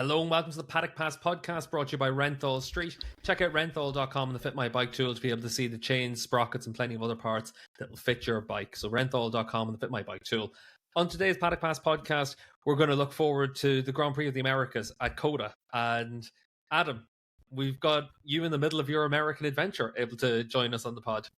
Hello and welcome to the Paddock Pass podcast brought to you by Renthal Street. Check out renthal.com and the Fit My Bike tool to be able to see the chains, sprockets and plenty of other parts that will fit your bike. So renthal.com and the Fit My Bike tool. On today's Paddock Pass podcast, we're going to look forward to the Grand Prix of the Americas at COTA. And Adam, we've got you in the middle of your American adventure able to join us on the pod.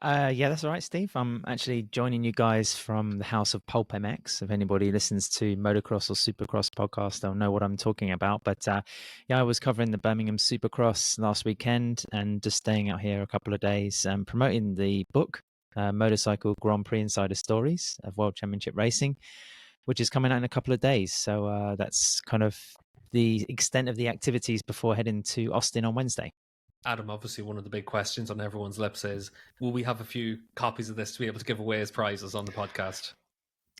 Yeah, that's all right, Steve. I'm actually joining you guys from the house of Pulp MX. If anybody listens to Motocross or Supercross podcast, they'll know what I'm talking about. But yeah, I was covering the Birmingham Supercross last weekend and just staying out here a couple of days, promoting the book, Motorcycle Grand Prix Insider Stories of World Championship Racing, which is coming out in a couple of days. So that's kind of the extent of the activities before heading to Austin on Wednesday. Adam, obviously one of the big questions on everyone's lips is, will we have a few copies of this to be able to give away as prizes on the podcast?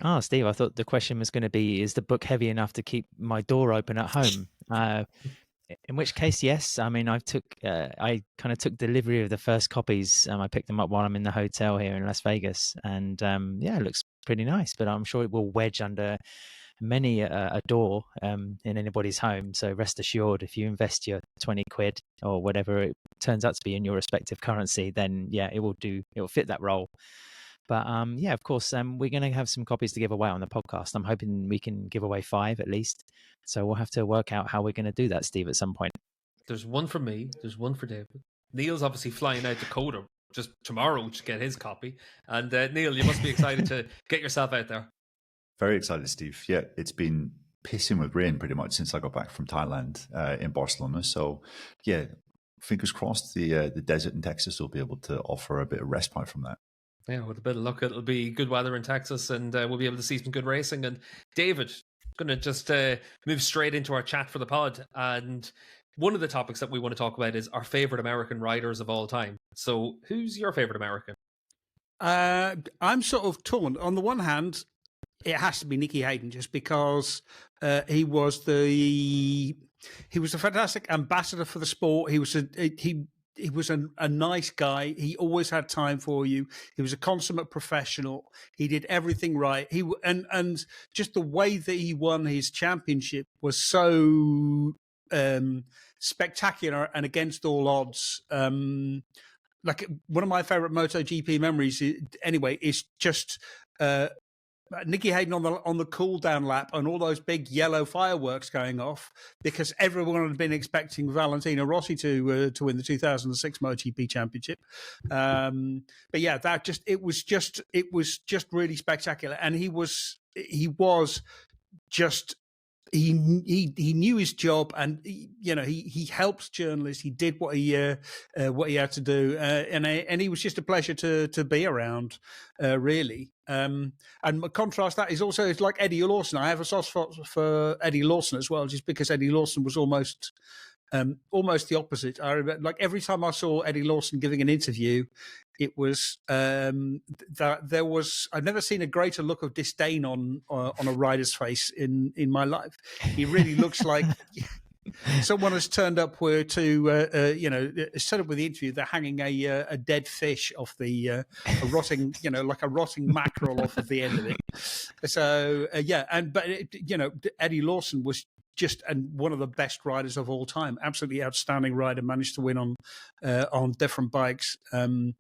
Oh, Steve, I thought the question was going to be, is the book heavy enough to keep my door open at home? In which case, yes. I mean, I kind of took delivery of the first copies. I picked them up while I'm in the hotel here in Las Vegas. And yeah, it looks pretty nice, but I'm sure it will wedge under many a door in anybody's home. So rest assured, if you invest your 20 quid or whatever it turns out to be in your respective currency, then yeah, it will fit that role. But yeah, of course, we're going to have some copies to give away on the podcast. I'm hoping we can give away 5 at least. So we'll have to work out how we're going to do that, Steve, at some point. There's one for me. There's one for David. Neil's obviously flying out to COTA just tomorrow to get his copy. And Neil, you must be excited to get yourself out there. Very excited, Steve. Yeah, it's been pissing with rain pretty much since I got back from Thailand in Barcelona. So yeah, fingers crossed the desert in Texas will be able to offer a bit of respite from that. Yeah, with a bit of luck, it'll be good weather in Texas and we'll be able to see some good racing. And David, going to just move straight into our chat for the pod. And one of the topics that we want to talk about is our favorite American riders of all time. So who's your favorite American? I'm sort of torn. On the one hand, it has to be Nicky Hayden, just because he was a fantastic ambassador for the sport. He was a nice guy. He always had time for you. He was a consummate professional. He did everything right. And just the way that he won his championship was so spectacular and against all odds. Like one of my favorite MotoGP memories, anyway, is just Nicky Hayden on the cool down lap and all those big yellow fireworks going off because everyone had been expecting Valentino Rossi to win the 2006 MotoGP championship. But yeah, it was just really spectacular, and he knew his job, and he helped journalists. He did what he had to do, and he was just a pleasure to be around, really. And contrast that is also like Eddie Lawson. I have a soft spot for Eddie Lawson as well, just because Eddie Lawson was almost the opposite. I remember, like every time I saw Eddie Lawson giving an interview, it was that there was. I've never seen a greater look of disdain on a rider's face in my life. He really looks like someone has turned up set up with the interview. They're hanging a dead fish off a rotting mackerel off of the end of it. So Eddie Lawson was just one of the best riders of all time. Absolutely outstanding rider, managed to win on different bikes, and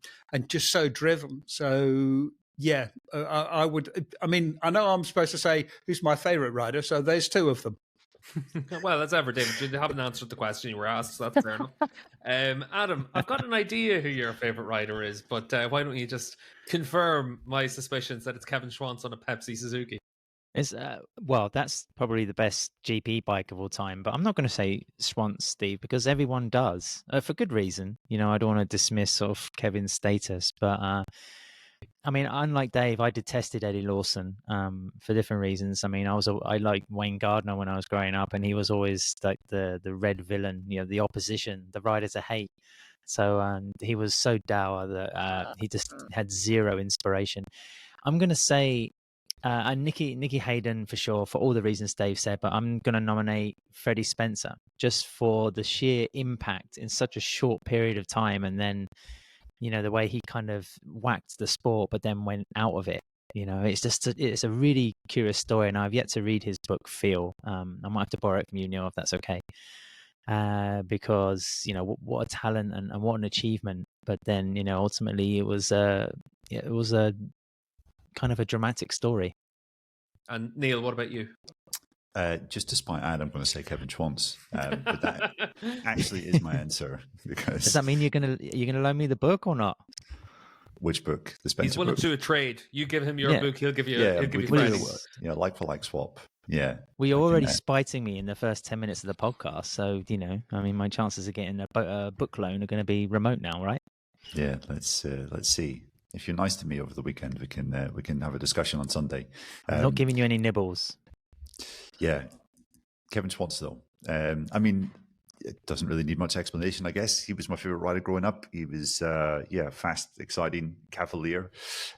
just so driven. So yeah, I would. I mean, I know I'm supposed to say who's my favorite rider, so there's 2 of them. Well, that's ever, David. You haven't answered the question you were asked, so that's fair enough. Adam, I've got an idea who your favorite rider is, but why don't you just confirm my suspicions that it's Kevin Schwantz on a Pepsi Suzuki? Well, that's probably the best GP bike of all time, but I'm not going to say Schwantz, Steve, because everyone does, for good reason. I don't want to dismiss sort of Kevin's status, but I mean, unlike Dave, I detested Eddie Lawson for different reasons. I mean, I liked Wayne Gardner when I was growing up, and he was always like the red villain, the opposition, the rider to hate. So he was so dour that he just had zero inspiration. I'm going to say Nicky Hayden for sure, for all the reasons Dave said, but I'm going to nominate Freddie Spencer just for the sheer impact in such a short period of time, and then the way he kind of whacked the sport but then went out of it. It's a really curious story, and I've yet to read his book Feel. I might have to borrow it from you, Neil, if that's okay. Because what a talent and what an achievement. But then ultimately it was a kind of a dramatic story. And Neil, what about you? Just to spite Ad, I'm going to say Kevin Schwantz, but that actually is my answer. Because does that mean you're gonna loan me the book or not? Which book? The Spencer He's willing book? to do a trade. You give him your book, he'll give you. Yeah, he'll give you we Freddy's. like for like swap. Yeah. Well, you're already spiting me in the first 10 minutes of the podcast, so my chances of getting a book loan are going to be remote now, right? Yeah, let's see. If you're nice to me over the weekend, we can have a discussion on Sunday. I'm not giving you any nibbles. Yeah, Kevin Schwantz though. It doesn't really need much explanation, I guess. He was my favorite rider growing up. He was, fast, exciting, cavalier,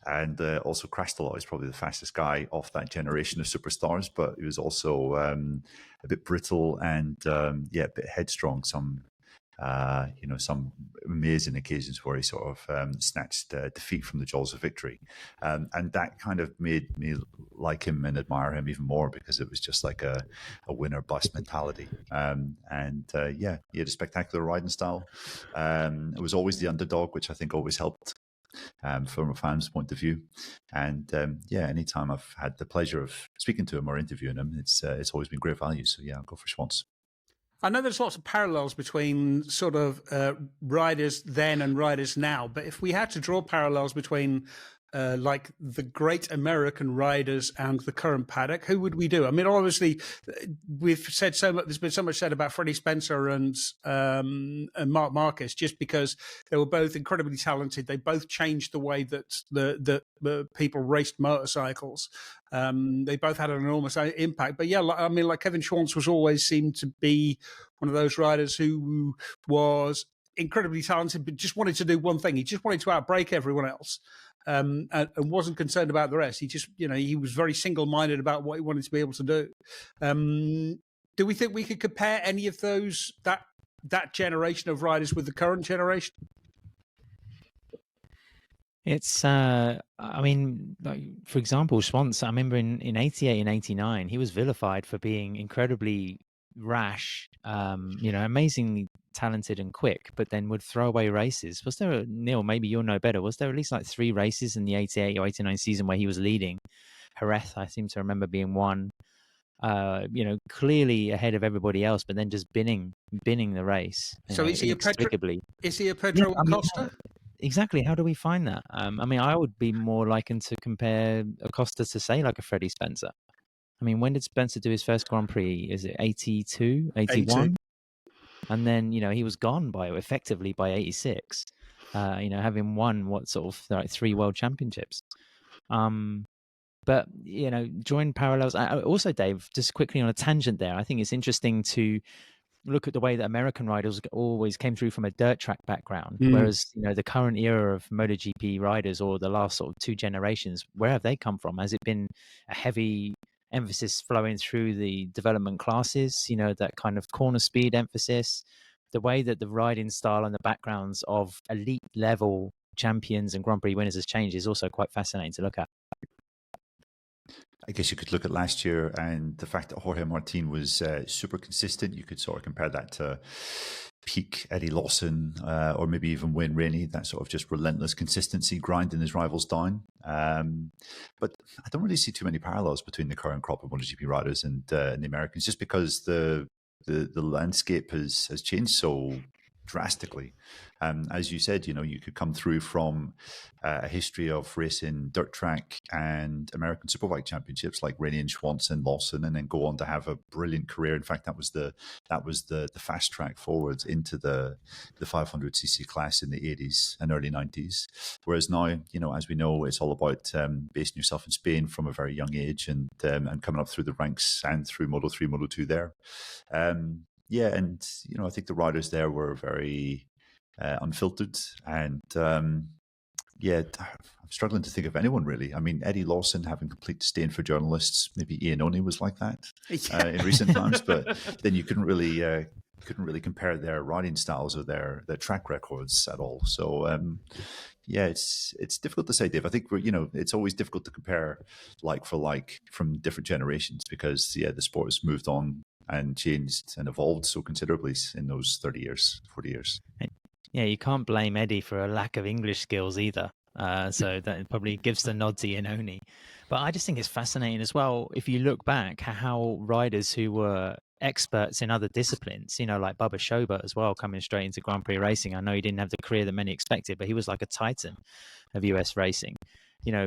and also crashed a lot. He's probably the fastest guy off that generation of superstars, but he was also a bit brittle and, a bit headstrong. Some amazing occasions where he sort of snatched defeat from the jaws of victory. And that kind of made me like him and admire him even more, because it was just like a winner bust mentality. He had a spectacular riding style. It was always the underdog, which I think always helped from a fan's point of view. And anytime I've had the pleasure of speaking to him or interviewing him, it's always been great value. So yeah, I'll go for Schwantz. I know there's lots of parallels between sort of riders then and riders now, but if we had to draw parallels between like the great American riders and the current paddock, who would we do? I mean, obviously, we've said so much. There's been so much said about Freddie Spencer and Marc Marquez, just because they were both incredibly talented. They both changed the way that people raced motorcycles. They both had an enormous impact. But yeah, like Kevin Schwantz was always seemed to be one of those riders who was incredibly talented, but just wanted to do one thing. He just wanted to outbreak everyone else. And wasn't concerned about the rest. He just, he was very single-minded about what he wanted to be able to do. Do we think we could compare any of those, that generation of riders with the current generation? It's, for example, Schwantz, I remember in 88 and 89, he was vilified for being incredibly rash, amazingly talented and quick, but then would throw away races. Was there, Neil, maybe you'll know better, was there at least like 3 races in the 88 or 89 season where he was leading? Jerez, I seem to remember being one, clearly ahead of everybody else, but then just binning the race. So is he a Pedro Acosta? Exactly. How do we find that? I would be more likened to compare Acosta to, say, like a Freddie Spencer. I mean, when did Spencer do his first Grand Prix? Is it 82, 81? And then, he was gone effectively by 86, having won like 3 world championships. But, drawing parallels. Also, Dave, just quickly on a tangent there, I think it's interesting to look at the way that American riders always came through from a dirt track background, whereas, the current era of MotoGP riders, or the last sort of 2 generations, where have they come from? Has it been a heavy emphasis flowing through the development classes, that kind of corner speed emphasis? The way that the riding style and the backgrounds of elite level champions and Grand Prix winners has changed is also quite fascinating to look at. I guess you could look at last year and the fact that Jorge Martin was super consistent. You could sort of compare that to peak Eddie Lawson, or maybe even Wayne Rainey, that sort of just relentless consistency, grinding his rivals down. But I don't really see too many parallels between the current crop of MotoGP riders and the Americans, just because the landscape has changed so drastically. As you said, you could come through from a history of racing dirt track and American Superbike championships like Rainey and Schwantz and Lawson, and then go on to have a brilliant career. In fact, that was the fast track forwards into the 500cc class in the 80s and early 90s. Whereas now, as we know, it's all about basing yourself in Spain from a very young age and coming up through the ranks and through Moto3, Moto2 there. I think the riders there were very unfiltered, and I'm struggling to think of anyone really. I mean, Eddie Lawson having complete disdain for journalists. Maybe Ian Oney was like that in recent times, but then you couldn't really compare their riding styles or their track records at all. So Yeah, it's difficult to say, Dave. I think it's always difficult to compare like for like from different generations because the sport has moved on and changed and evolved so considerably in those 30 years, 40 years. Yeah, you can't blame Eddie for a lack of English skills either. So that probably gives the nod to Iannone. But I just think it's fascinating as well, if you look back, how riders who were experts in other disciplines, like Bubba Schobert as well, coming straight into Grand Prix racing. I know he didn't have the career that many expected, but he was like a titan of US racing.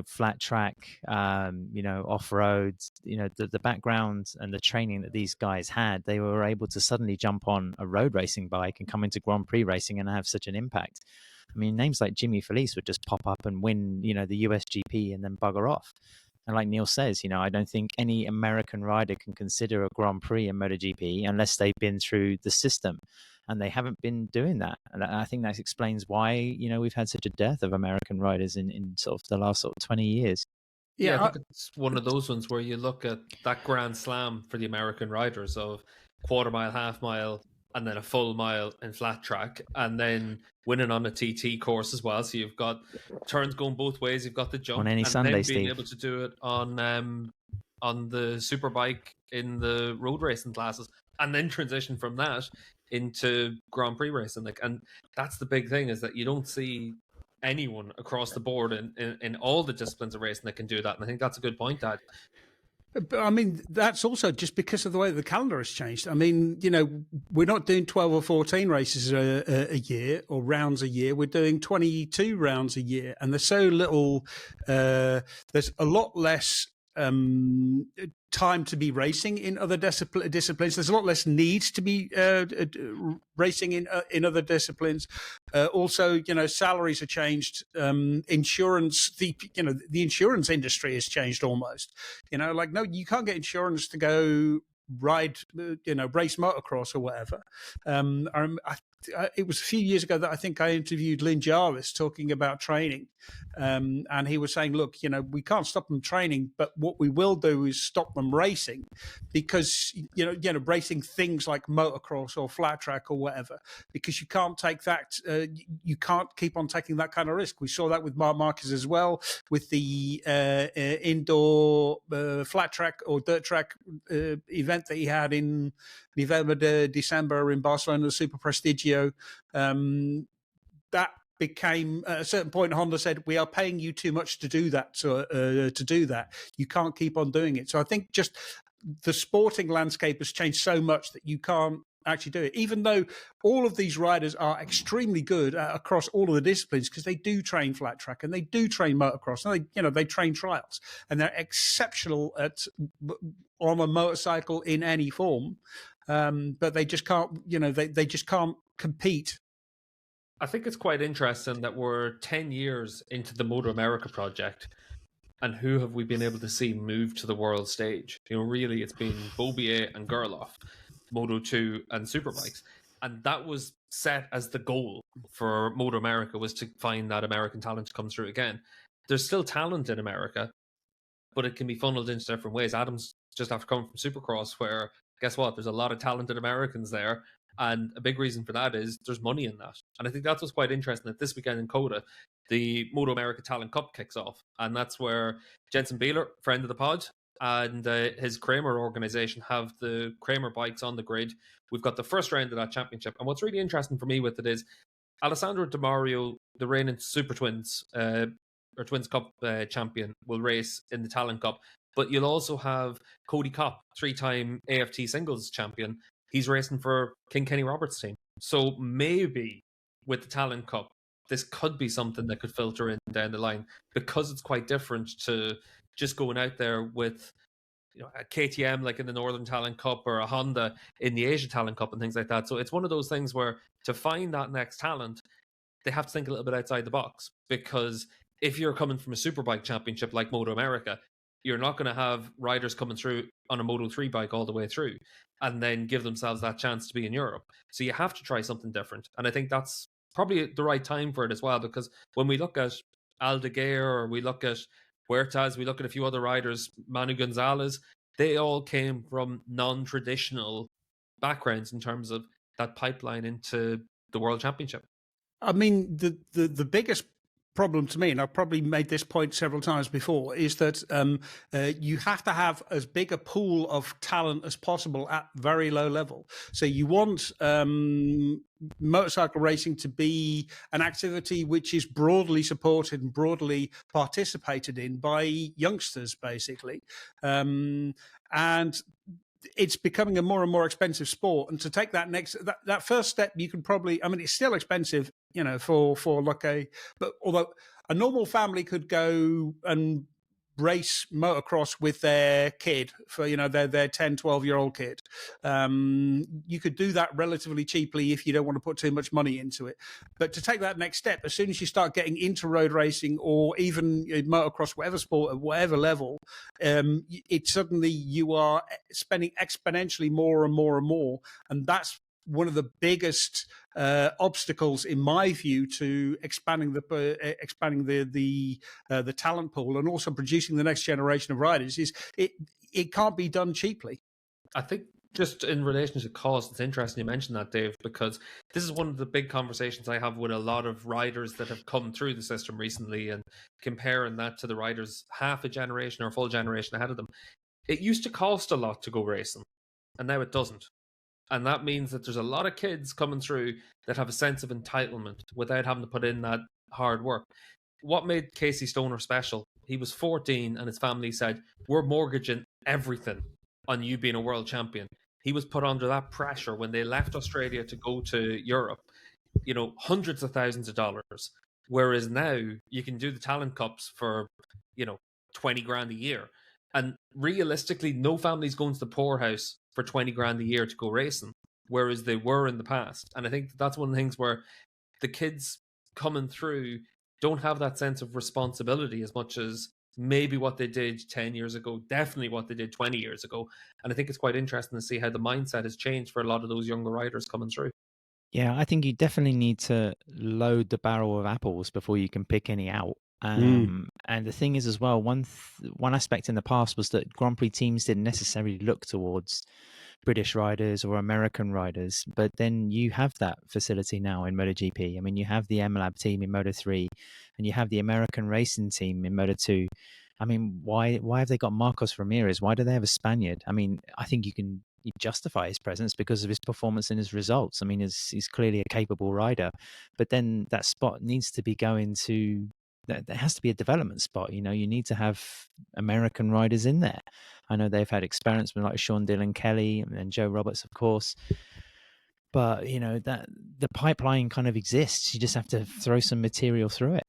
Flat track, off-road, the background and the training that these guys had, they were able to suddenly jump on a road racing bike and come into Grand Prix racing and have such an impact. I mean, names like Jimmy Felice would just pop up and win, the USGP and then bugger off. And like Neil says, I don't think any American rider can consider a Grand Prix in MotoGP unless they've been through the system. And they haven't been doing that. And I think that explains why, we've had such a dearth of American riders in sort of the last 20 years. Yeah, I think it's one of those ones where you look at that Grand Slam for the American riders of quarter mile, half mile, and then a full mile in flat track, and then winning on a TT course as well. So you've got turns going both ways. You've got the jump, on any and Sunday, then being Steve. able to do it on the superbike in the road racing classes, and then transition from that into Grand Prix racing. And that's the big thing, is that you don't see anyone across the board in all the disciplines of racing that can do that. And I think that's a good point, Dad. But I mean, that's also just because of the way the calendar has changed. I mean, we're not doing 12 or 14 races a year or rounds a year. We're doing 22 rounds a year. And there's so little, there's a lot less time to be racing in other disciplines. There's a lot less need to be racing in other disciplines. Also, salaries have changed. Insurance, the insurance industry has changed almost. No, you can't get insurance to go ride, race motocross or whatever. It was a few years ago that I think I interviewed Lynn Jarvis talking about training. And he was saying, look, we can't stop them training, but what we will do is stop them racing because, racing things like motocross or flat track or whatever, because you can't take that, you can't keep on taking that kind of risk. We saw that with Marc Marquez as well, with the indoor flat track or dirt track event that he had in November, December in Barcelona, the Super Prestigio. That became, at a certain point, Honda said, we are paying you too much to do that. To do that, you can't keep on doing it. So I think just the sporting landscape has changed so much that you can't actually do it, even though all of these riders are extremely good across all of the disciplines, because they do train flat track and they do train motocross and they train trials, and they're exceptional on a motorcycle in any form, but they just can't they just can't compete. I think it's quite interesting that we're 10 years into the Moto America project, and who have we been able to see move to the world stage? Really, it's been Beaubier and Gerloff, Moto2 and Superbikes. And that was set as the goal for Moto America, was to find that American talent to come through again. There's still talent in America, but it can be funneled into different ways. Adam's just after coming from Supercross, where, guess what? There's a lot of talented Americans there. And a big reason for that is there's money in that. And I think that's what's quite interesting, that this weekend in COTA, the Moto America Talent Cup kicks off. And that's where Jensen Beeler, friend of the pod, and his Kramer organization have the Kramer bikes on the grid. We've got the first round of that championship. And what's really interesting for me with it is Alessandro Di Mario, the reigning Super Twins, or Twins Cup champion, will race in the Talent Cup. But you'll also have Cody Kopp, 3-time AFT singles champion. He's racing for King Kenny Roberts' team. So maybe with the Talent Cup, this could be something that could filter in down the line, because it's quite different to just going out there with a KTM like in the Northern Talent Cup, or a Honda in the Asia Talent Cup and things like that. So it's one of those things where to find that next talent, they have to think a little bit outside the box, because if you're coming from a Superbike championship like Moto America, you're not going to have riders coming through on a Moto3 bike all the way through and then give themselves that chance to be in Europe. So you have to try something different. And I think that's probably the right time for it as well, because when we look at Aldeguer, or we look at Huertas, we look at a few other riders, Manu Gonzalez, they all came from non-traditional backgrounds in terms of that pipeline into the World Championship. I mean, the biggest problem to me, and I've probably made this point several times before, is that you have to have as big a pool of talent as possible at very low level. So you want motorcycle racing to be an activity which is broadly supported and broadly participated in by youngsters, basically. And it's becoming a more and more expensive sport, and to take that first step, you can probably, I mean, it's still expensive, for like but although a normal family could go and race motocross with their kid for, their 10, 12-year-old kid. You could do that relatively cheaply if you don't want to put too much money into it. But to take that next step, as soon as you start getting into road racing or even motocross, whatever sport at whatever level, it suddenly you are spending exponentially more and more and more. And that's one of the biggest obstacles, in my view, to expanding the talent pool and also producing the next generation of riders. Is it can't be done cheaply. I think just in relation to cost, it's interesting you mentioned that, Dave, because this is one of the big conversations I have with a lot of riders that have come through the system recently, and comparing that to the riders half a generation or a full generation ahead of them. It used to cost a lot to go racing, and now it doesn't. And that means that there's a lot of kids coming through that have a sense of entitlement without having to put in that hard work. What made Casey Stoner special? He was 14 and his family said, we're mortgaging everything on you being a world champion. He was put under that pressure when they left Australia to go to Europe, hundreds of thousands of dollars. Whereas now you can do the talent cups for, 20 grand a year. And realistically, no family's going to the poorhouse for 20 grand a year to go racing, whereas they were in the past. And I think that's one of the things where the kids coming through don't have that sense of responsibility as much as maybe what they did 10 years ago, definitely what they did 20 years ago. And I think it's quite interesting to see how the mindset has changed for a lot of those younger riders coming through. Yeah, I think you definitely need to load the barrel of apples before you can pick any out. And the thing is as well, one aspect in the past was that Grand Prix teams didn't necessarily look towards British riders or American riders, but then you have that facility now in MotoGP. I mean, you have the MLab team in Moto3, and you have the American racing team in Moto2. I mean, why have they got Marcos Ramirez? Why do they have a Spaniard? I mean, I think you can justify his presence because of his performance and his results. I mean, he's clearly a capable rider, but then that spot needs to be going to, there has to be a development spot. You need to have American riders in there. I know they've had experience with like Sean Dillon Kelly and Joe Roberts, of course. But, that the pipeline kind of exists. You just have to throw some material through it.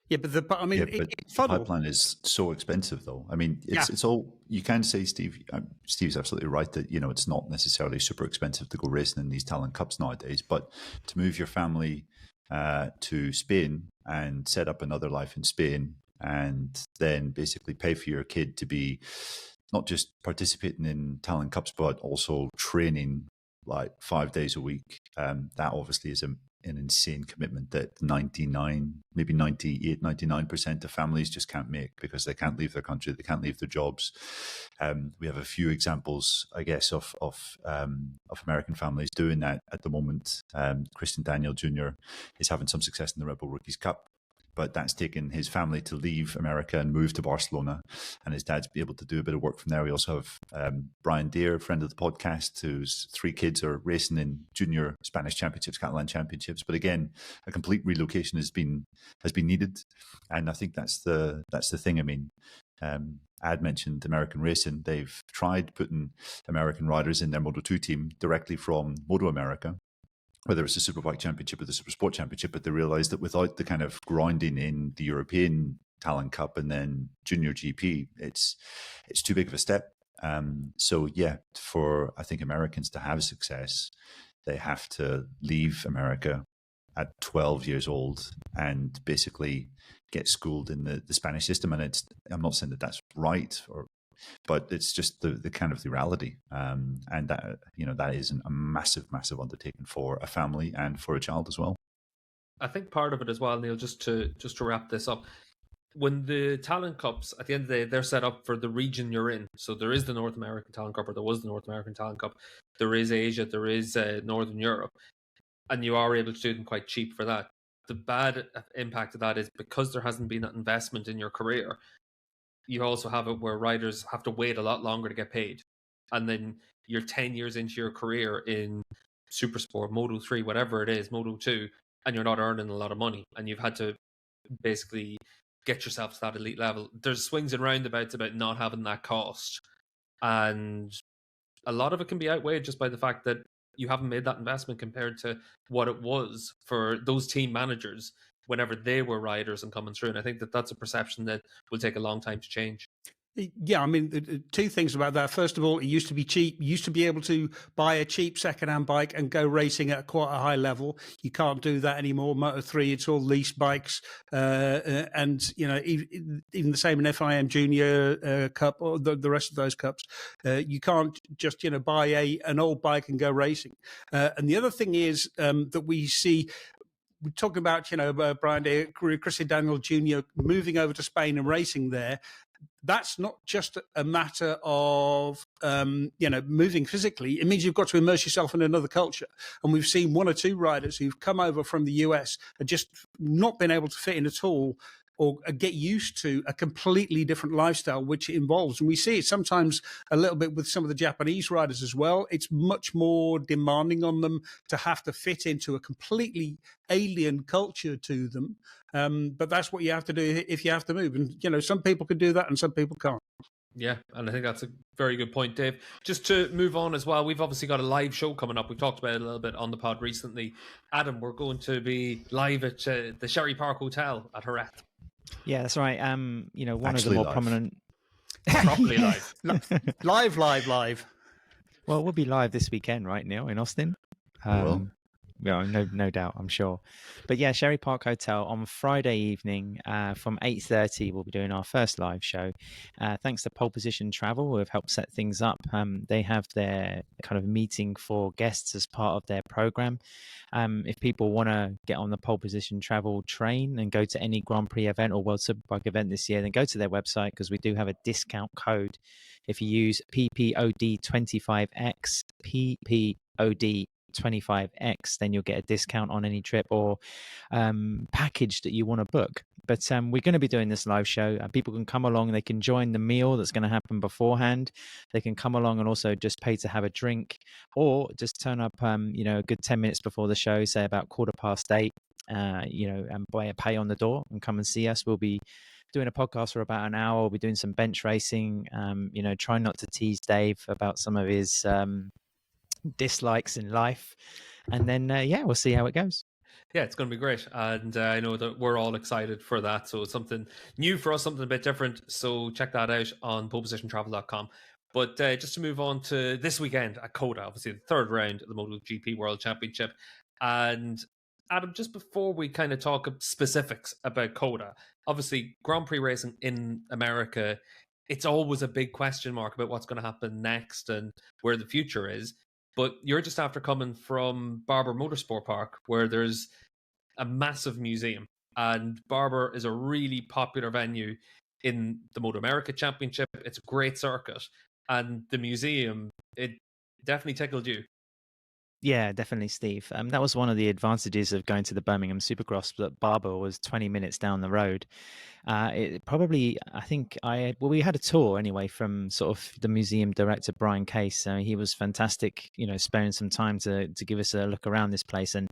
Yeah, but the pipeline is so expensive, though. I mean, it's all, you can say, Steve's absolutely right that, it's not necessarily super expensive to go racing in these talent cups nowadays, but to move your family to Spain and set up another life in Spain, and then basically pay for your kid to be not just participating in talent cups, but also training like 5 days a week. That obviously is an insane commitment that 99, maybe 98, 99% of families just can't make because they can't leave their country, they can't leave their jobs. We have a few examples, I guess, of American families doing that at the moment. Christian Daniel Jr. is having some success in the Red Bull Rookies Cup, but that's taken his family to leave America and move to Barcelona, and his dad's be able to do a bit of work from there. We also have Brian Deere, friend of the podcast, whose 3 kids are racing in junior Spanish championships, Catalan championships. But again, a complete relocation has been needed, and I think that's the thing. I mean, Ad mentioned American Racing. They've tried putting American riders in their Moto2 team directly from Moto America, whether it's the Superbike Championship or the Supersport Championship, but they realised that without the kind of grounding in the European Talent Cup and then Junior GP, it's too big of a step. So yeah, for I think Americans to have success, they have to leave America at 12 years old and basically get schooled in the Spanish system. And I'm not saying that that's right, but it's just the kind of the reality, and that that is a massive undertaking for a family and for a child as well. I think part of it as well, Neil, just to wrap this up, when the talent cups at the end of the day, they're set up for the region you're in. So there is the North American Talent Cup, or there was the North American Talent Cup. There is Asia, there is Northern Europe, and you are able to do them quite cheap for that. the bad impact of that is because there hasn't been that investment in your career, you also have it where riders have to wait a lot longer to get paid. And then you're 10 years into your career in Supersport, Moto3, whatever it is, Moto2, and you're not earning a lot of money. And you've had to basically get yourself to that elite level. There's swings and roundabouts about not having that cost. And a lot of it can be outweighed just by the fact that you haven't made that investment compared to what it was for those team managers whenever they were riders and coming through. And I think that that's a perception that will take a long time to change. Yeah, I mean, two things about that. First of all, it used to be cheap. You used to be able to buy a cheap second-hand bike and go racing at quite a high level. You can't do that anymore. Moto3, it's all leased bikes. And, you know, even the same in FIM Junior Cup or the rest of those cups. You can't just, you know, buy an old bike and go racing. And the other thing is that we see... We're talking about, you know, Brian, Christian Daniel Jr. moving over to Spain and racing there. That's not just a matter of, you know, moving physically. It means you've got to immerse yourself in another culture. And we've seen one or two riders who've come over from the US and just not been able to fit in at all or get used to a completely different lifestyle, which it involves. And we see it sometimes a little bit with some of the Japanese riders as well. It's much more demanding on them to have to fit into a completely alien culture to them. But that's what you have to do if you have to move. And, you know, some people can do that and some people can't. Yeah, and I think that's a very good point, Dave. Just to move on as well, we've obviously got a live show coming up. We've talked about it a little bit on the pod recently. Adam, we're going to be live at the Sherry Park Hotel at Jerez. Yeah, that's right. You know, one Actually of the more live. prominent... Properly live. Live. Well, we'll be live this weekend, right, Neil, in Austin? Well. Yeah, no doubt, I'm sure. But yeah, Sherry Park Hotel on Friday evening from 8:30, we'll be doing our first live show. Thanks to Pole Position Travel, who have helped set things up. They have their kind of meeting for guests as part of their program. If people want to get on the Pole Position Travel train and go to any Grand Prix event or World Superbike event this year, then go to their website because we do have a discount code. If you use PPOD25X, PPOD25X, then you'll get a discount on any trip or package that you want to book. But we're going to be doing this live show. People can come along, they can join the meal that's going to happen beforehand. They can come along and also just pay to have a drink, or just turn up you know, a good 10 minutes before the show, say about 8:15, you know, and pay on the door and come and see us. We'll be doing a podcast for about an hour. We'll be doing some bench racing, you know, trying not to tease Dave about some of his dislikes in life, and then yeah, we'll see how it goes. Yeah, it's going to be great, and I know that we're all excited for that. So it's something new for us, something a bit different. So check that out on polepositiontravel.com. But just to move on to this weekend at COTA, obviously the third round of the MotoGP World Championship. And Adam, just before we kind of talk specifics about COTA, obviously Grand Prix racing in America, it's always a big question mark about what's going to happen next and where the future is. But you're just after coming from Barber Motorsport Park, where there's a massive museum. And Barber is a really popular venue in the Moto America Championship. It's a great circuit. And the museum, it definitely tickled you. Yeah, definitely, Steve. That was one of the advantages of going to the Birmingham Supercross, that Barber was 20 minutes down the road. It probably, I think we had a tour anyway from sort of the museum director, Brian Case. He was fantastic, you know, sparing some time to give us a look around this place. And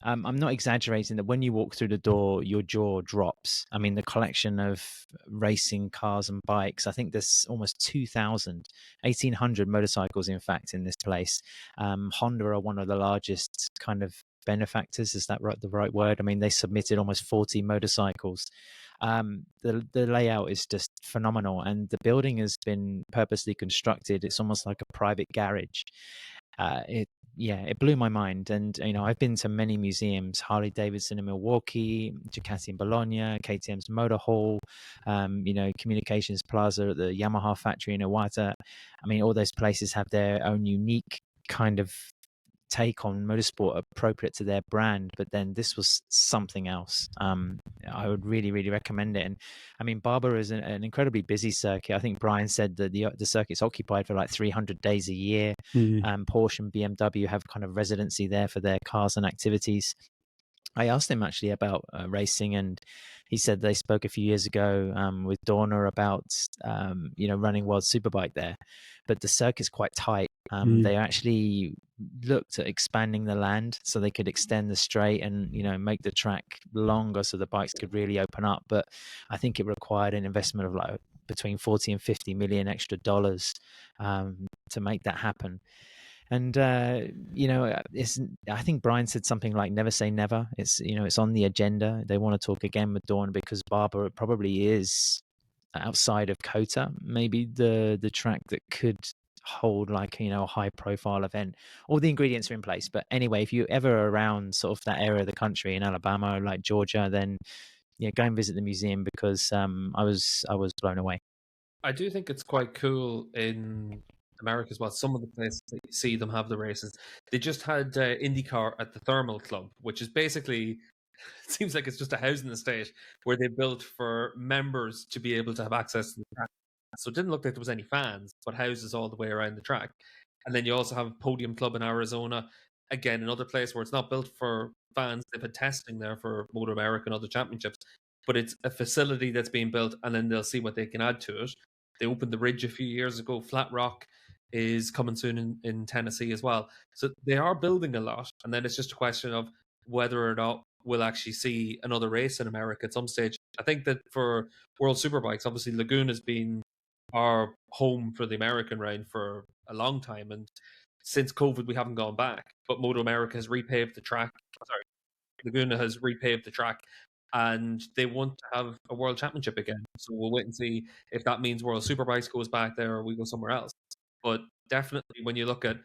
I'm not exaggerating that when you walk through the door, your jaw drops. I mean, the collection of racing cars and bikes, I think there's almost 1,800 motorcycles, in fact, in this place. Honda are one of the largest kind of benefactors. Is that the right word? I mean, they submitted almost 40 motorcycles. The layout is just phenomenal, and the building has been purposely constructed. It's almost like a private garage. It blew my mind. And, you know, I've been to many museums, Harley Davidson in Milwaukee, Ducati in Bologna, KTM's Motor Hall, you know, Communications Plaza at the Yamaha factory in Iwata. I mean, all those places have their own unique kind of take on motorsport appropriate to their brand, but then this was something else. I would really recommend it. And I mean, Barber is an incredibly busy circuit. I think Brian said that the circuit's occupied for like 300 days a year. Porsche and BMW have kind of residency there for their cars and activities. I asked him actually about racing, and he said they spoke a few years ago with Dorna about running World Superbike there, but the circuit's quite tight. They actually looked at expanding the land so they could extend the straight and make the track longer so the bikes could really open up. But I think it required an investment of like between 40 and 50 million extra dollars to make that happen. And I think Brian said something like "never say never." It's on the agenda. They want to talk again with Dawn because Barber probably is, outside of COTA, maybe the track that could hold like a high profile event. All the ingredients are in place. But anyway, if you're ever around sort of that area of the country in Alabama, like Georgia, then go and visit the museum because I was blown away. I do think it's quite cool in America as well. Some of the places that you see them have the races, they just had IndyCar at the Thermal Club, which is basically, it seems like it's just a housing estate where they built for members to be able to have access to the track. So it didn't look like there was any fans, but houses all the way around the track. And then you also have Podium Club in Arizona, again, another place where it's not built for fans. They've had testing there for Motor America and other championships, but it's a facility that's being built, and then they'll see what they can add to it. They opened the Ridge a few years ago. Flat Rock is coming soon in Tennessee as well. So they are building a lot, and then it's just a question of whether or not we'll actually see another race in America at some stage. I think that for World Superbikes, obviously Laguna's been our home for the American round for a long time, and since COVID we haven't gone back. But Moto America has repaved the track. Sorry, Laguna has repaved the track, and they want to have a World Championship again. So we'll wait and see if that means World Superbikes goes back there or we go somewhere else. But definitely when you look at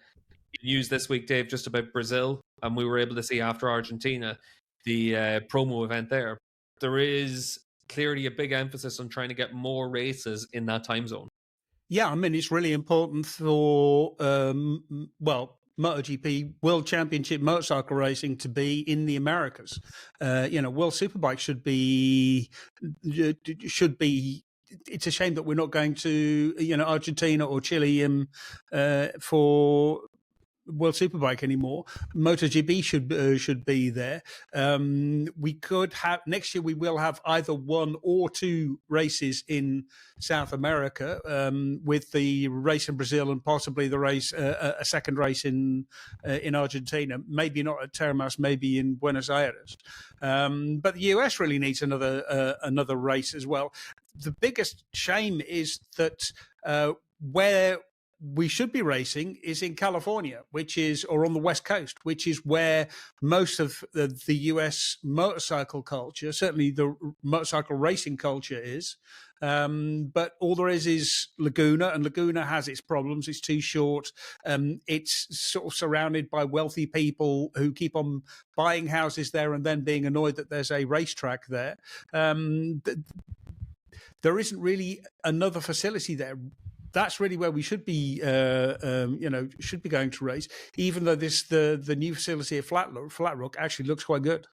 news this week, Dave, just about Brazil, and we were able to see after Argentina the promo event there, there is clearly a big emphasis on trying to get more races in that time zone. Yeah, I mean, it's really important for, MotoGP World Championship motorcycle racing to be in the Americas. World Superbike should be. It's a shame that we're not going to, Argentina or Chile for World Superbike anymore. MotoGP should be there. We could have next year. We will have either one or two races in South America, with the race in Brazil and possibly the race, a second race in Argentina. Maybe not at Termas, maybe in Buenos Aires. But the US really needs another race as well. The biggest shame is that where we should be racing is in California, or on the West Coast, which is where most of the US motorcycle culture, certainly the motorcycle racing culture, is. But all there is Laguna, and Laguna has its problems. It's too short. It's sort of surrounded by wealthy people who keep on buying houses there and then being annoyed that there's a racetrack there. There isn't really another facility there. That's really where we should be, should be going to race. Even though the new facility at Flat Rock actually looks quite good.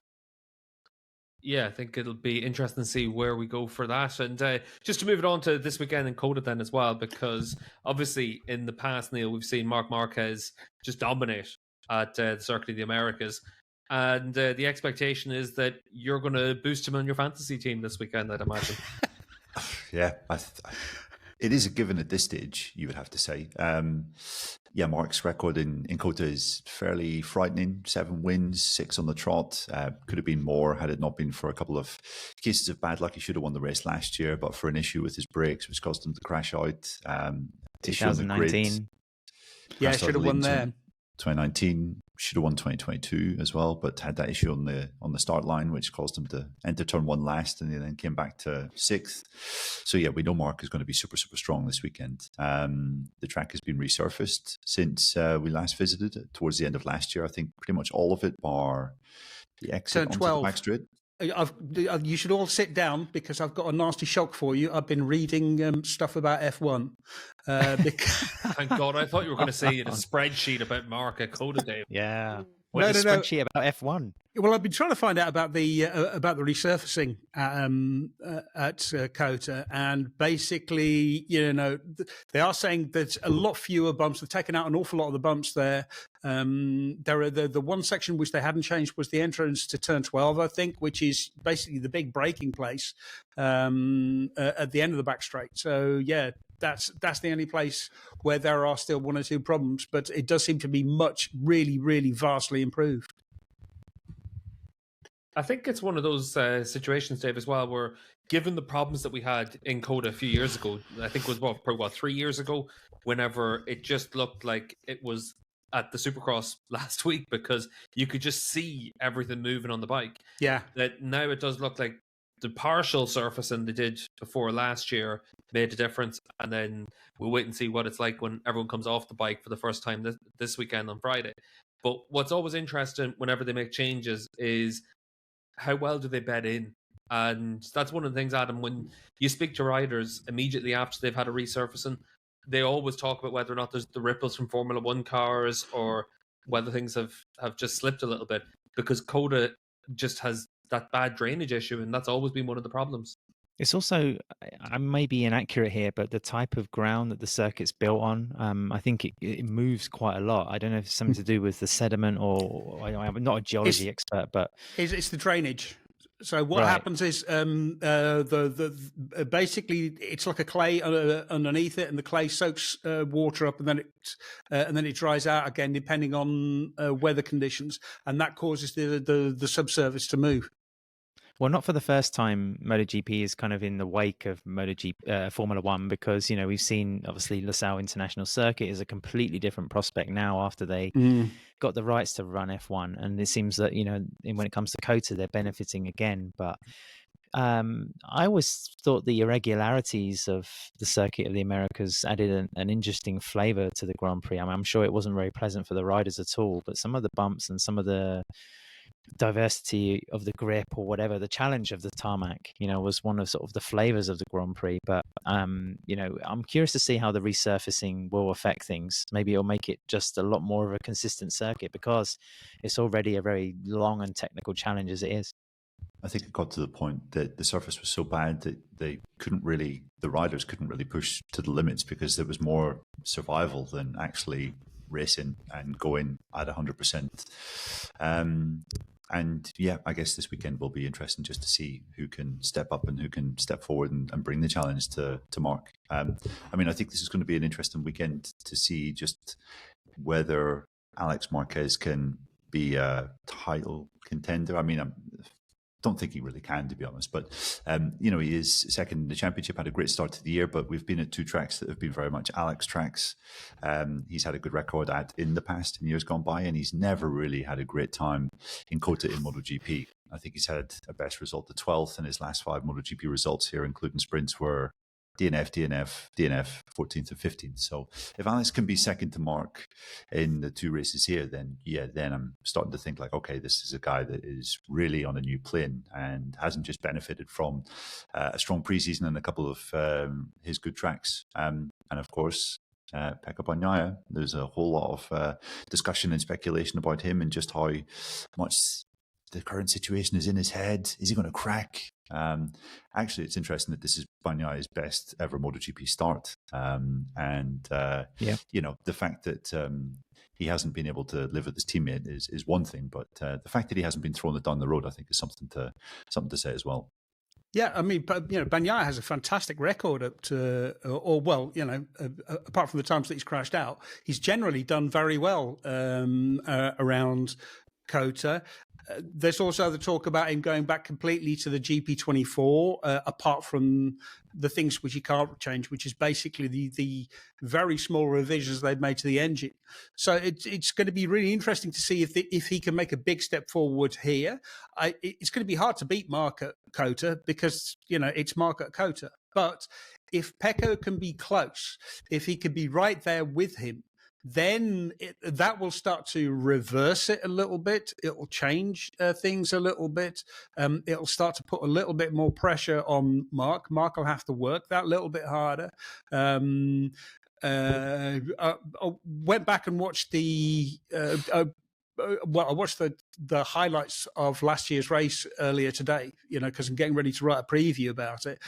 Yeah, I think it'll be interesting to see where we go for that. And just to move it on to this weekend in COTA then as well, because obviously in the past, Neil, we've seen Marc Marquez just dominate at the Circuit of the Americas. And the expectation is that you're going to boost him on your fantasy team this weekend, I'd imagine. Yeah, it is a given at this stage, you would have to say. Marc's record in COTA is fairly frightening. 7 wins, 6 on the trot. Could have been more had it not been for a couple of cases of bad luck. He should have won the race last year, but for an issue with his brakes, which caused him to crash out. 2019. Yeah, should have won there. 2019, should have won 2022 as well, but had that issue on the start line, which caused him to enter turn 1 last, and he then came back to 6th. So yeah, we know Marc is going to be super, super strong this weekend. The track has been resurfaced since we last visited it towards the end of last year. I think pretty much all of it, bar the exit onto the back straight. You should all sit down because I've got a nasty shock for you. I've been reading stuff about F1. Thank God. I thought you were going to say a spreadsheet about Marc at COTA, Dave. Yeah. What, No, the no, no. spreadsheet about F1? Well, I've been trying to find out about the resurfacing at COTA, and basically, they are saying there's a lot fewer bumps. They've taken out an awful lot of the bumps there. There are the one section which they hadn't changed was the entrance to turn 12, I think, which is basically the big braking place at the end of the back straight. So yeah, that's the only place where there are still one or two problems, but it does seem to be really, really vastly improved. I think it's one of those situations, Dave, as well, where given the problems that we had in COTA a few years ago, I think it was probably 3 years ago, whenever it just looked like it was at the Supercross last week because you could just see everything moving on the bike. Yeah. That now it does look like the partial surfacing they did before last year made a difference, and then we'll wait and see what it's like when everyone comes off the bike for the first time this weekend on Friday. But what's always interesting whenever they make changes is how well do they bed in? And that's one of the things, Adam, when you speak to riders immediately after they've had a resurfacing, they always talk about whether or not there's the ripples from Formula One cars or whether things have just slipped a little bit, because COTA just has that bad drainage issue, and that's always been one of the problems. It's also, I may be inaccurate here, but the type of ground that the circuit's built on, I think it moves quite a lot. I don't know if it's something to do with the sediment or I'm not a geology expert, but it's the drainage. So what happens is basically it's like a clay underneath it, and the clay soaks water up, and then it dries out again depending on weather conditions, and that causes the subsurface to move. Well, not for the first time. MotoGP is kind of in the wake of Formula One, because we've seen obviously Losail International Circuit is a completely different prospect now after they got the rights to run F1, and it seems that when it comes to COTA they're benefiting again. But I always thought the irregularities of the Circuit of the Americas added an interesting flavour to the Grand Prix. I mean, I'm sure it wasn't very pleasant for the riders at all, but some of the bumps and some of the diversity of the grip or whatever, the challenge of the tarmac, was one of sort of the flavors of the Grand Prix. But I'm curious to see how the resurfacing will affect things. Maybe it'll make it just a lot more of a consistent circuit, because it's already a very long and technical challenge as it is. I think it got to the point that the surface was so bad that the riders couldn't really push to the limits, because there was more survival than actually racing and going at 100%. And yeah, I guess this weekend will be interesting just to see who can step up and who can step forward and bring the challenge to Marc. I mean, I think this is going to be an interesting weekend to see just whether Alex Marquez can be a title contender. I mean, I don't think he really can, to be honest, but he is second in the championship, had a great start to the year, but we've been at two tracks that have been very much Alex tracks. He's had a good record in the past, in years gone by, and he's never really had a great time in COTA in MotoGP. I think he's had a best result, the 12th, and his last 5 MotoGP results here, including sprints, were DNF, 14th and 15th. So if Alex can be second to Marc in the 2 races here, then I'm starting to think like, okay, this is a guy that is really on a new plane and hasn't just benefited from a strong preseason and a couple of his good tracks. And of course, Pecco Bagnaia, there's a whole lot of discussion and speculation about him and just how much the current situation is in his head. Is he going to crack? Actually, it's interesting that this is Bagnaia's best ever MotoGP start, the fact that he hasn't been able to live with his teammate is one thing, but the fact that he hasn't been thrown down the road, I think, is something to say as well. Yeah, I mean, Bagnaia has a fantastic record up to, apart from the times that he's crashed out, he's generally done very well around COTA. There's also the talk about him going back completely to the GP24, apart from the things which he can't change, which is basically the very small revisions they've made to the engine. So it's going to be really interesting to see if he can make a big step forward here. It's going to be hard to beat Marc at COTA because, it's Marc at COTA. But if Pecco can be close, if he can be right there with him, then that will start to reverse it a little bit. It will change things a little bit. It'll start to put a little bit more pressure on Marc. Marc will have to work that little bit harder. I went back and watched the well, I watched the highlights of last year's race earlier today, because I'm getting ready to write a preview about it.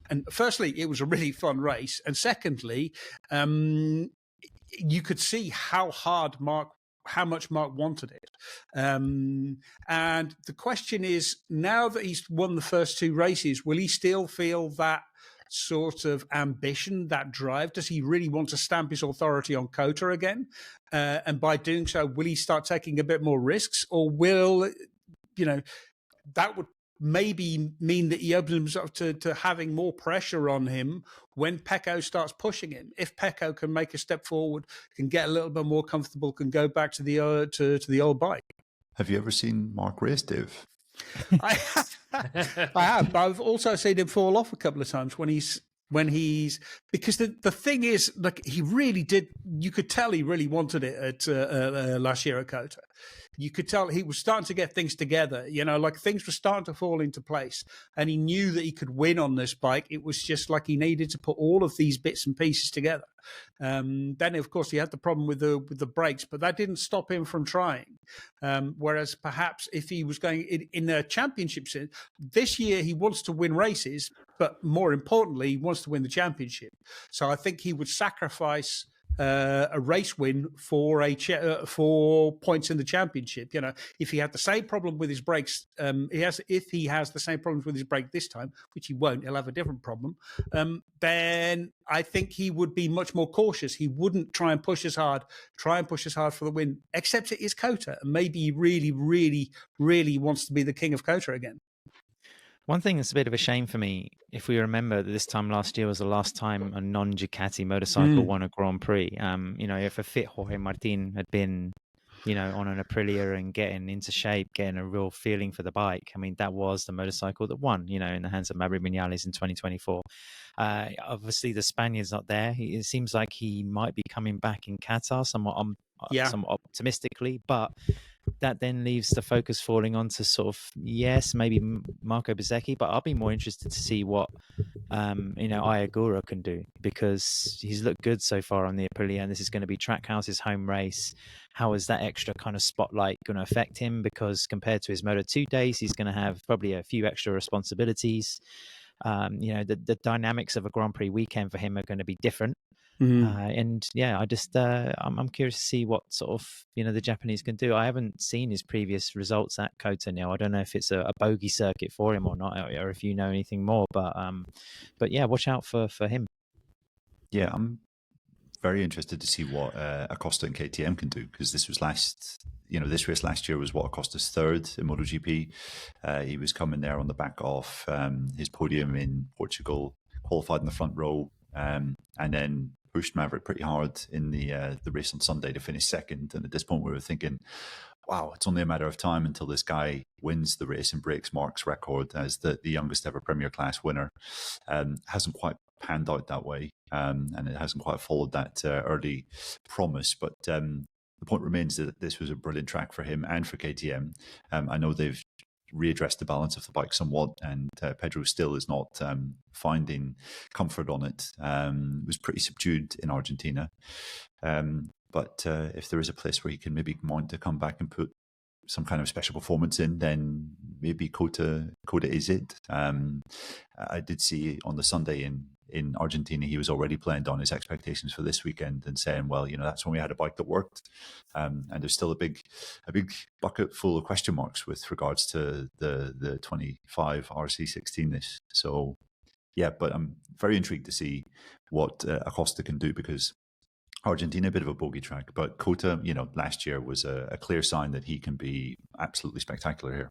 And firstly, it was a really fun race. And secondly, you could see how much Mark wanted it. And the question is, now that he's won the first two races, will he still feel that sort of ambition, that drive? Does he really want to stamp his authority on COTA again? And by doing so, will he start taking a bit more risks, or will, that would maybe mean that he opens himself to having more pressure on him when Pecco starts pushing him? If Pecco can make a step forward, can get a little bit more comfortable, can go back to the old bike. Have you ever seen Mark race, Dave? I have. But I've also seen him fall off a couple of times when he's because the thing is, like, he really did. You could tell he really wanted it at last year at COTA. You could tell he was starting to get things together, like things were starting to fall into place, and he knew that he could win on this bike. It was just like he needed to put all of these bits and pieces together. Then, of course, he had the problem with the brakes, but that didn't stop him from trying. Whereas perhaps if he was going in a championship this year, he wants to win races, but more importantly, he wants to win the championship. So I think he would sacrifice a race win for for points in the championship. If he had the same problem with his brakes, if he has the same problems with his brake this time, which he won't, he'll have a different problem. Then I think he would be much more cautious. He wouldn't try and push as hard for the win, except it is COTA, and maybe he really, really, really wants to be the king of COTA again. One thing that's a bit of a shame for me, if we remember that this time last year was the last time a non-Ducati motorcycle won a Grand Prix. If a fit Jorge Martin had been, on an Aprilia and getting into shape, getting a real feeling for the bike, I mean, that was the motorcycle that won, in the hands of Maverick Vinales in 2024. Obviously, the Spaniard's not there. It seems like he might be coming back in Qatar somewhat optimistically, but that then leaves the focus falling onto sort of, yes, maybe Marco Bezzecchi, but I'll be more interested to see what, Ayagura can do, because he's looked good so far on the Aprilia, and this is going to be Trackhouse's home race. How is that extra kind of spotlight going to affect him? Because compared to his Moto2 days, he's going to have probably a few extra responsibilities. The dynamics of a Grand Prix weekend for him are going to be different. I'm curious to see what sort of the Japanese can do. I haven't seen his previous results at COTA now. I don't know if it's a bogey circuit for him or not, or if you know anything more. But yeah, watch out for him. Yeah, I'm very interested to see what Acosta and KTM can do, because this race last year was Acosta's third in MotoGP. He was coming there on the back of his podium in Portugal, qualified in the front row, and then pushed Maverick pretty hard in the race on Sunday to finish second. And at this point, we were thinking, wow, it's only a matter of time until this guy wins the race and breaks Mark's record as the youngest ever Premier Class winner. Hasn't quite panned out that way, and it hasn't quite followed that early promise. But the point remains that this was a brilliant track for him and for KTM. I know they've readdressed the balance of the bike somewhat, and Pedro still is not finding comfort on it. It was pretty subdued in Argentina. But if there is a place where he can maybe want to come back and put some kind of special performance in, then maybe COTA is it. I did see on the Sunday in Argentina, he was already playing down his expectations for this weekend and saying, well, that's when we had a bike that worked. And there's still a big bucket full of question marks with regards to the 25 RC16 this. So yeah, but I'm very intrigued to see what Acosta can do, because Argentina, a bit of a bogey track, but COTA, last year was a clear sign that he can be absolutely spectacular here.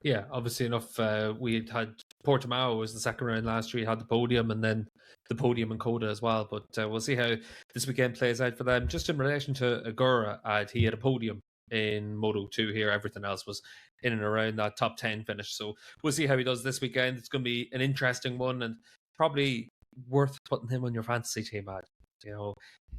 Yeah, obviously enough. We had Portimao was the second round last year. He had the podium, and then the podium in COTA as well. But we'll see how this weekend plays out for them. Just in relation to Agura, he had a podium in Moto2 here. Everything else was in and around that top 10 finish. So we'll see how he does this weekend. It's going to be an interesting one, and probably worth putting him on your fantasy team, Ad.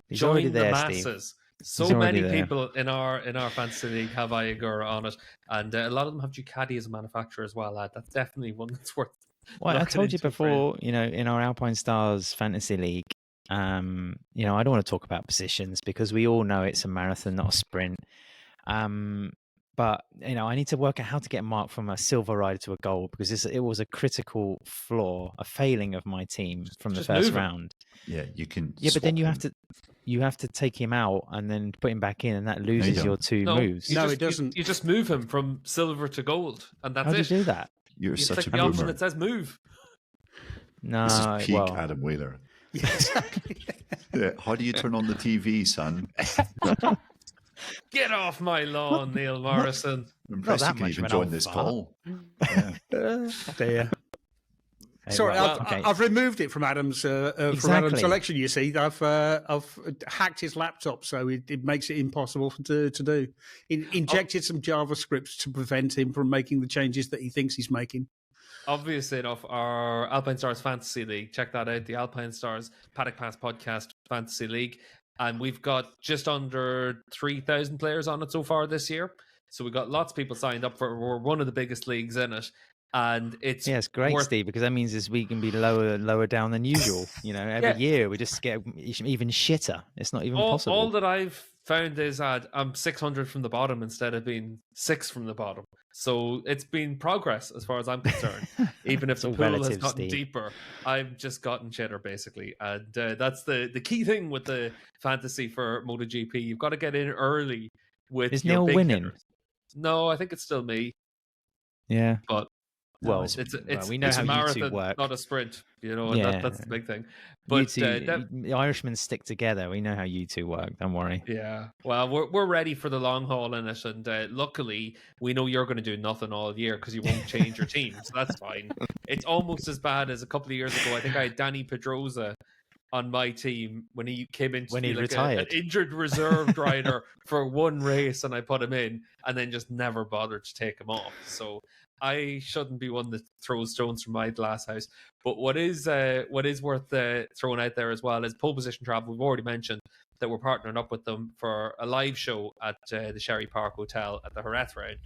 He's join already there, the masses. Steve. So many people in our fantasy league have Ayagura on it, and a lot of them have Ducati as a manufacturer as well. That's definitely one that's worth. Well, I told you before, in our Alpine Stars fantasy league, I don't want to talk about positions because we all know it's a marathon, not a sprint. But I need to work out how to get Mark from a silver rider to a gold, because it was a critical flaw, a failing of my team from the Just first move him. round. Yeah, you can. Yeah, but then swap him. you have to take him out and then put him back in, and that loses your don't. two No, moves. No, it doesn't. You just move him from silver to gold, and that's How do you it. do that? You're You such click a the option boomer. that says move. No, This is peak well, Adam Wheeler. Yeah, exactly. Yeah, how do you turn on the TV, son? Get off my lawn, Neil Morrison. I'm impressed you that can much even of an join old this fart. call. Yeah. Dear. Hey, Sorry, well, okay. I've removed it from Adam's Exactly. selection. You see, I've hacked his laptop, so it makes it impossible to do. Injected some JavaScript to prevent him from making the changes that he thinks he's making. Obviously enough, our Alpine Stars Fantasy League. Check that out, the Alpine Stars Paddock Pass Podcast Fantasy League. And we've got just under 3,000 players on it so far this year. So we've got lots of people signed up for it. We're one of the biggest leagues in it. And it's great, Steve, because that means we can be lower down than usual. Every year we just get even shitter. It's not even possible. All that I've found is that I'm 600 from the bottom instead of being 6 from the bottom. So it's been progress as far as I'm concerned. Even if the pool has gotten deeper, I've just gotten shitter basically. And that's the key thing with the fantasy for MotoGP. You've got to get in early with Is your Neil big winning? hitters. No, I think it's still me. Yeah. But well, we know it's how a marathon, YouTube work. not a sprint, and Yeah. that's the big thing. But the Irishmen stick together. We know how you two work. Don't worry. Yeah, well, we're ready for the long haul in it, and luckily we know you're going to do nothing all year because you won't change your team, so that's fine. It's almost as bad as a couple of years ago. I think I had Danny Pedrosa on my team when he came in to retired, an injured reserve rider for one race, and I put him in, and then just never bothered to take him off. So I shouldn't be one that throws stones from my glass house. But what is worth throwing out there as well is pole position travel. We've already mentioned that we're partnering up with them for a live show at the Sherry Park Hotel at the Jerez round.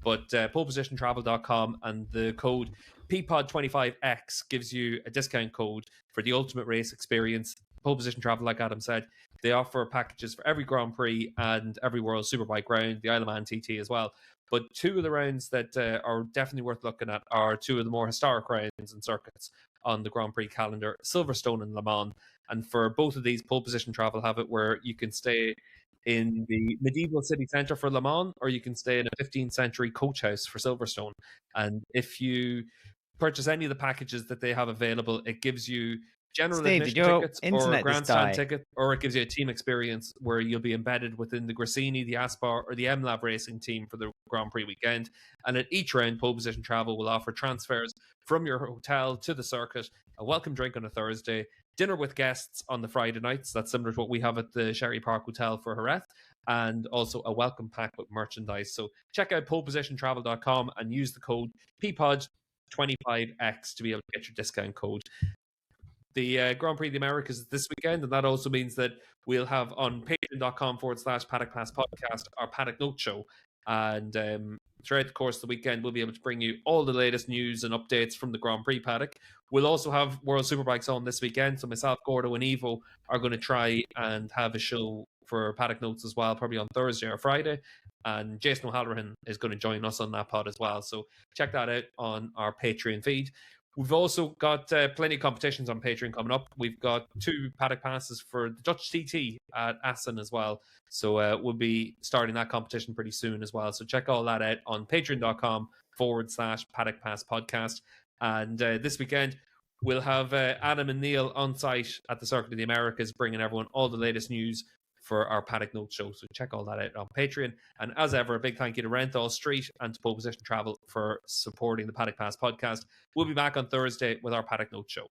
But polepositiontravel.com and the code PPOD25X gives you a discount code for the ultimate race experience. Pole position travel, like Adam said, they offer packages for every Grand Prix and every World Superbike round, the Isle of Man TT as well. But two of the rounds that are definitely worth looking at are two of the more historic rounds and circuits on the Grand Prix calendar, Silverstone and Le Mans. And for both of these, pole position travel have it where you can stay in the medieval city centre for Le Mans, or you can stay in a 15th century coach house for Silverstone. And if you purchase any of the packages that they have available, it gives you general admission tickets or a grandstand ticket, or it gives you a team experience where you'll be embedded within the Gresini, the Aspar, or the MLab racing team for the Grand Prix weekend. And at each round, pole position travel will offer transfers from your hotel to the circuit, a welcome drink on a Thursday, dinner with guests on the Friday nights. That's similar to what we have at the Sherry Park Hotel for Jerez, and also a welcome pack with merchandise. So check out polepositiontravel.com and use the code PPOD25X to be able to get your discount code. The Grand Prix of the Americas is this weekend, and that also means that we'll have on patreon.com/Paddock Pass Podcast our Paddock Note Show. And throughout the course of the weekend, we'll be able to bring you all the latest news and updates from the Grand Prix paddock. We'll also have World Superbikes on this weekend, so myself, Gordo, and Evo are going to try and have a show for Paddock Notes as well, probably on Thursday or Friday. And Jason O'Halloran is going to join us on that pod as well. So check that out on our Patreon feed. We've also got plenty of competitions on Patreon coming up. We've got 2 paddock passes for the Dutch TT at Assen as well. So we'll be starting that competition pretty soon as well. So check all that out on patreon.com/Paddock Pass Podcast. And this weekend, we'll have Adam and Neil on site at the Circuit of the Americas, bringing everyone all the latest news for our Paddock Note Show. So check all that out on Patreon. And as ever, a big thank you to Renthal Street and to Pole Position Travel for supporting the Paddock Pass Podcast. We'll be back on Thursday with our Paddock Note Show.